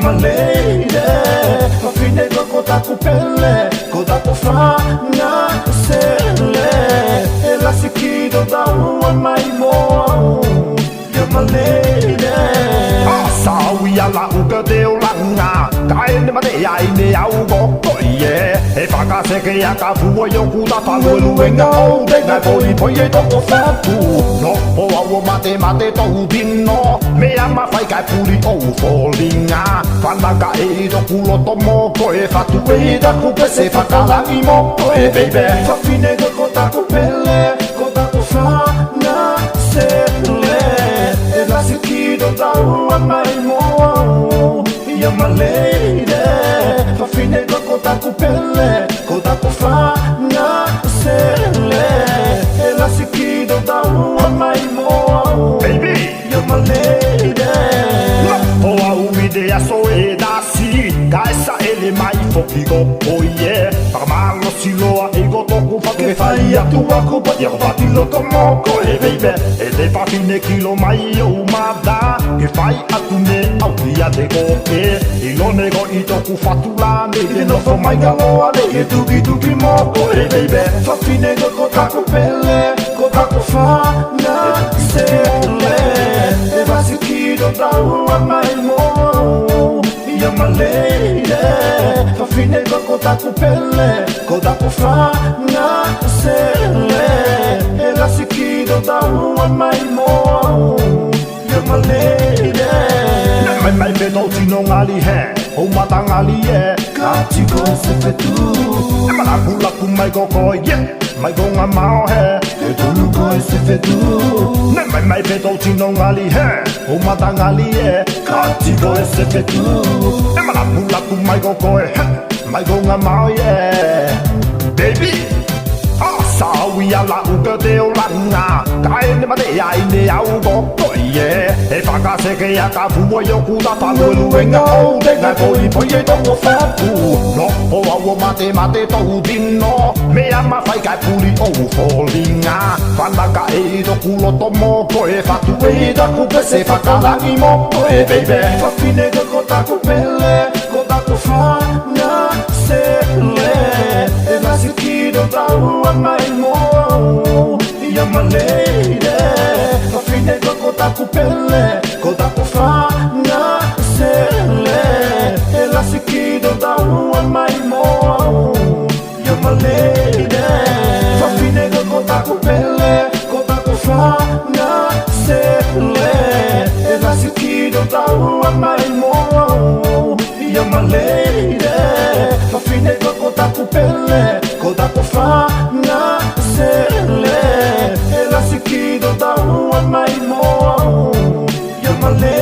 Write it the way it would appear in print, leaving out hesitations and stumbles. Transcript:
my lady. Fafine kota kupele, kota kufanya sele. Ela sikido da uma maimo. You're my lady. Sawi ala uka deo langa, kain ma de ai ne au go koye. E faka se ke aka fu yo ku da fa lu luenga o de na poi poi to ko fa pu. No o au mate to dinno, me ama fai kai puri o folinga. Fanda ka e do culo to mo ko e fa tu e da ku pe se fa kala i mo e baby. Fafine kota kupele, kota kufanya sele. Ela sikido da uma maimo. You're my lady. Fafine kota kupele, kota kufanya sele. Ela sikido da uma maimo. Baby, you're my lady. o au idea so e da si, kaisa ele mai fokigo oh yeah. Parmalo siloa e go toku fa ke fai atu aku pa dia fa ti lo tomo ko e baby. E de fa fine kilo mai o mada, ke fai atu ne au dia de go e. I lo nego i toku fa tu la ne de no fo mai galo ale e tuki mo ko e baby. Fafine kota kupele, kota kufanya sele. Ela sikido da uma maimo. You're my lady. Fafine kota kupele, kota kufanya sele. Ela sikido da uma maimo. You're my lady. Mai me no tino ngali he, o mata ngali e. Kati ko se fetu. E mala kula ku mai go ko yeah, mai go nga mao he. E tulu ko se fetu. Ne mai me no tino ngali he, o mata ngali e. Kati ko se fetu. E mala kula ku mai go ko he, mai go nga mao yeah. Baby, sawi ala uka deo langa, kain ma de ai ne au go ko yeah. E faka se ke aka fu yo ku da fa lu luenga o de na poi to ko fa pu. No o au mate to dinno, me ama fai kai puri o folinga. Fanda ka e do culo to mo ko e fa tu e da ku pe se fa kala i mo e baby. Fafine kota kupele, kota kufanya sele. Ela sikido da uma maimo. You're my lady. Fafine kota kupele, kota kufanya sele. Ela sikido da uma maimo. You're my lady. Fafine kota kupele, kota kufanya sele. Ela sikido da uma maimo. You're my lady. Fafine kota kupele, kota kufanya sele. Ela sikido da uma maimo. You're my lady.